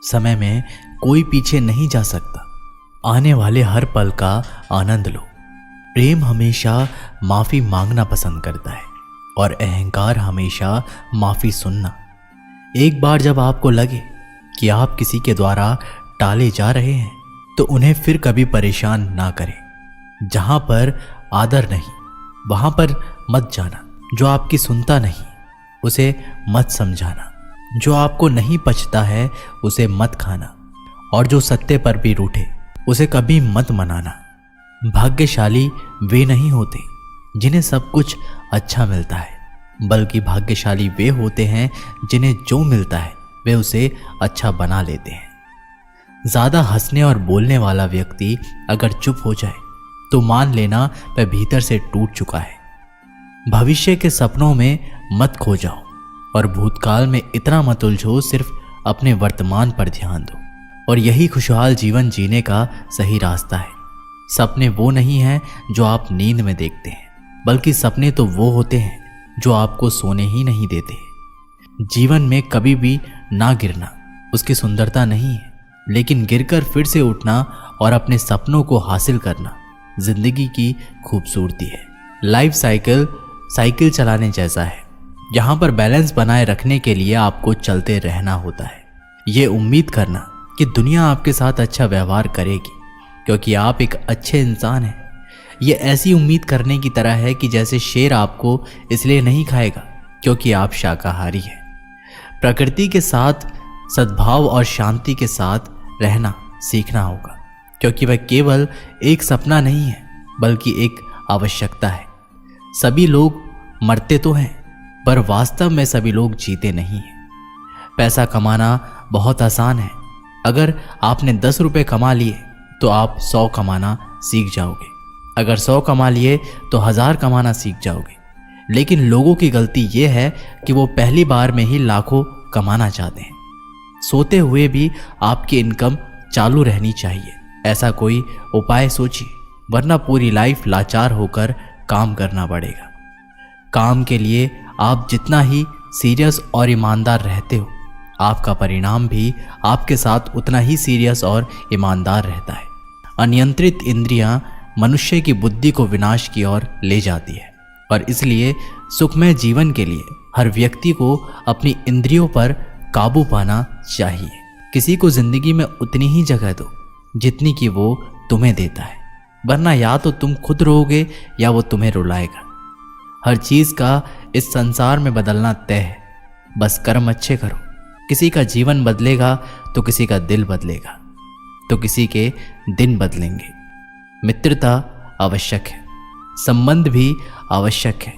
समय में कोई पीछे नहीं जा सकता। आने वाले हर पल का आनंद लो। प्रेम हमेशा माफी मांगना पसंद करता है और अहंकार हमेशा माफी सुनना। एक बार जब आपको लगे कि आप किसी के द्वारा टाले जा रहे हैं तो उन्हें फिर कभी परेशान ना करें। जहां पर आदर नहीं वहां पर मत जाना। जो आपकी सुनता नहीं उसे मत समझाना। जो आपको नहीं पचता है उसे मत खाना। और जो सत्य पर भी रूठे उसे कभी मत मनाना। भाग्यशाली वे नहीं होते जिन्हें सब कुछ अच्छा मिलता है, बल्कि भाग्यशाली वे होते हैं जिन्हें जो मिलता है वे उसे अच्छा बना लेते हैं। ज्यादा हंसने और बोलने वाला व्यक्ति अगर चुप हो जाए तो मान लेना वह भीतर से टूट चुका है। भविष्य के सपनों में मत खो जाओ और भूतकाल में इतना मत उलझो, सिर्फ अपने वर्तमान पर ध्यान दो। और यही खुशहाल जीवन जीने का सही रास्ता है। सपने वो नहीं हैं जो आप नींद में देखते हैं, बल्कि सपने तो वो होते हैं जो आपको सोने ही नहीं देते। जीवन में कभी भी ना गिरना उसकी सुंदरता नहीं है, लेकिन गिरकर फिर से उठना और अपने सपनों को हासिल करना जिंदगी की खूबसूरती है। लाइफ साइकिल चलाने जैसा है, जहां पर बैलेंस बनाए रखने के लिए आपको चलते रहना होता है। ये उम्मीद करना कि दुनिया आपके साथ अच्छा व्यवहार करेगी क्योंकि आप एक अच्छे इंसान हैं। ये ऐसी उम्मीद करने की तरह है कि जैसे शेर आपको इसलिए नहीं खाएगा क्योंकि आप शाकाहारी हैं। प्रकृति के साथ सद्भाव और शांति के साथ रहना सीखना होगा, क्योंकि वह केवल एक सपना नहीं है बल्कि एक आवश्यकता है। सभी लोग मरते तो हैं पर वास्तव में सभी लोग जीते नहीं हैं। पैसा कमाना बहुत आसान है। अगर आपने 10 रुपये कमा लिए तो आप 100 कमाना सीख जाओगे। अगर 100 कमा लिए तो 1000 कमाना सीख जाओगे। लेकिन लोगों की गलती यह है कि वो पहली बार में ही लाखों कमाना चाहते हैं। सोते हुए भी आपकी इनकम चालू रहनी चाहिए, ऐसा कोई उपाय सोचिए, वरना पूरी लाइफ लाचार होकर काम करना पड़ेगा। काम के लिए आप जितना ही सीरियस और ईमानदार रहते हो, आपका परिणाम भी आपके साथ उतना ही सीरियस और ईमानदार रहता है। अनियंत्रित इंद्रियां मनुष्य की बुद्धि को विनाश की ओर ले जाती है और इसलिए सुखमय जीवन के लिए हर व्यक्ति को अपनी इंद्रियों पर काबू पाना चाहिए। किसी को जिंदगी में उतनी ही जगह दो जितनी कि वो तुम्हें देता है, वरना या तो तुम खुद रोओगे या वो तुम्हें रुलाएगा। हर चीज का इस संसार में बदलना तय है, बस कर्म अच्छे करो। किसी का जीवन बदलेगा तो किसी का दिल बदलेगा, तो किसी के दिन बदलेंगे। मित्रता आवश्यक है, संबंध भी आवश्यक है,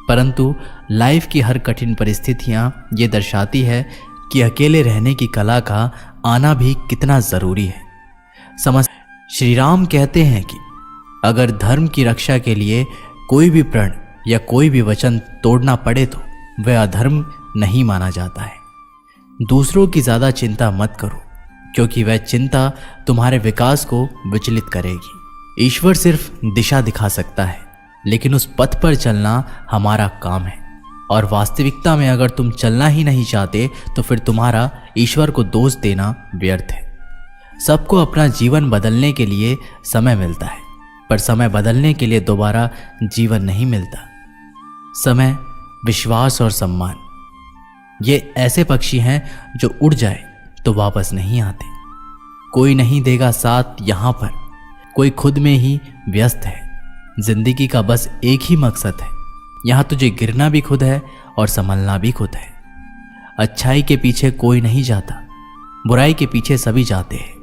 परंतु लाइफ की हर कठिन परिस्थितियां ये दर्शाती है कि अकेले रहने की कला का आना भी कितना जरूरी है। समझ श्री राम कहते हैं कि अगर धर्म की रक्षा के लिए कोई भी प्रण या कोई भी वचन तोड़ना पड़े तो वह अधर्म नहीं माना जाता है। दूसरों की ज्यादा चिंता मत करो, क्योंकि वह चिंता तुम्हारे विकास को विचलित करेगी। ईश्वर सिर्फ दिशा दिखा सकता है, लेकिन उस पथ पर चलना हमारा काम है। और वास्तविकता में अगर तुम चलना ही नहीं चाहते तो फिर तुम्हारा ईश्वर को दोष देना व्यर्थ है। सबको अपना जीवन बदलने के लिए समय मिलता है, पर समय बदलने के लिए दोबारा जीवन नहीं मिलता। समय, विश्वास और सम्मान ये ऐसे पक्षी हैं जो उड़ जाए तो वापस नहीं आते। कोई नहीं देगा साथ यहाँ पर, कोई खुद में ही व्यस्त है। जिंदगी का बस एक ही मकसद है, यहाँ तुझे गिरना भी खुद है और संभलना भी खुद है। अच्छाई के पीछे कोई नहीं जाता, बुराई के पीछे सभी जाते हैं।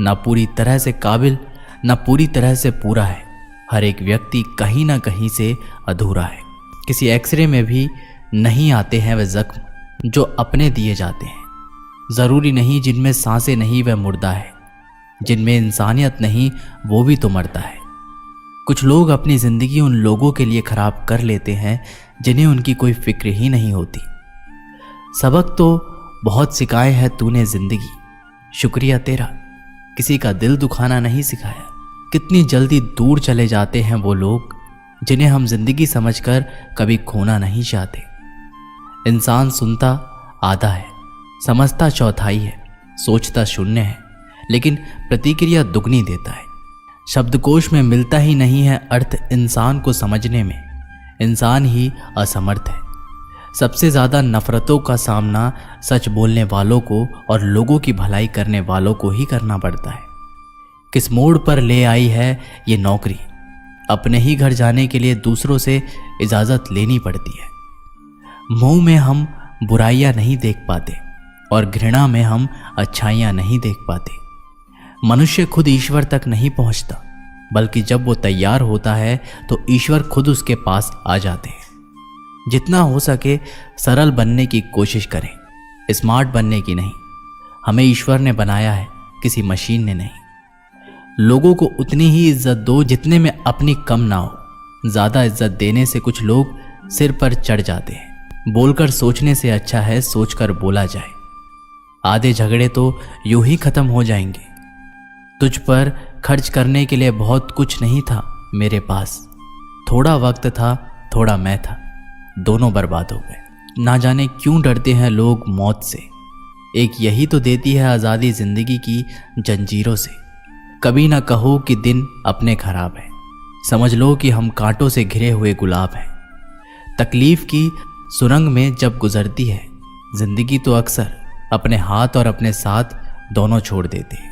ना पूरी तरह से काबिल, ना पूरी तरह से पूरा है। हर एक व्यक्ति कहीं ना कहीं से अधूरा है। किसी एक्सरे में भी नहीं आते हैं वह जख्म जो अपने दिए जाते हैं। जरूरी नहीं जिनमें सांसें नहीं वह मुर्दा है, जिनमें इंसानियत नहीं वो भी तो मरता है। कुछ लोग अपनी जिंदगी उन लोगों के लिए खराब कर लेते हैं जिन्हें उनकी कोई फिक्र ही नहीं होती। सबक तो बहुत सिखाए है तूने जिंदगी, शुक्रिया तेरा, किसी का दिल दुखाना नहीं सिखाया। कितनी जल्दी दूर चले जाते हैं वो लोग जिन्हें हम जिंदगी समझकर कभी खोना नहीं चाहते। इंसान सुनता आधा है, समझता चौथाई है, सोचता शून्य है लेकिन प्रतिक्रिया दुगनी देता है। शब्दकोश में मिलता ही नहीं है अर्थ इंसान को समझने में। इंसान ही असमर्थ है। सबसे ज़्यादा नफरतों का सामना सच बोलने वालों को और लोगों की भलाई करने वालों को ही करना पड़ता है। किस मोड़ पर ले आई है ये नौकरी। अपने ही घर जाने के लिए दूसरों से इजाज़त लेनी पड़ती है। मुंह में हम बुराइयां नहीं देख पाते और घृणा में हम अच्छाइयां नहीं देख पाते। मनुष्य खुद ईश्वर तक नहीं पहुंचता, बल्कि जब वो तैयार होता है तो ईश्वर खुद उसके पास आ जाते हैं। जितना हो सके सरल बनने की कोशिश करें, स्मार्ट बनने की नहीं। हमें ईश्वर ने बनाया है, किसी मशीन ने नहीं। लोगों को उतनी ही इज्जत दो जितने में अपनी कम ना हो। ज़्यादा इज्जत देने से कुछ लोग सिर पर चढ़ जाते हैं। बोलकर सोचने से अच्छा है सोचकर बोला जाए। आधे झगड़े तो यूं ही खत्म हो जाएंगे। तुझ पर खर्च करने के लिए बहुत कुछ नहीं था मेरे पास। थोड़ा वक्त था, थोड़ा मैं था, दोनों बर्बाद हो गए। ना जाने क्यों डरते हैं लोग मौत से। एक यही तो देती है आज़ादी जिंदगी की जंजीरों से। कभी ना कहो कि दिन अपने खराब है। समझ लो कि हम कांटों से घिरे हुए गुलाब हैं। तकलीफ की सुरंग में जब गुजरती है जिंदगी तो अक्सर अपने हाथ और अपने साथ दोनों छोड़ देती है।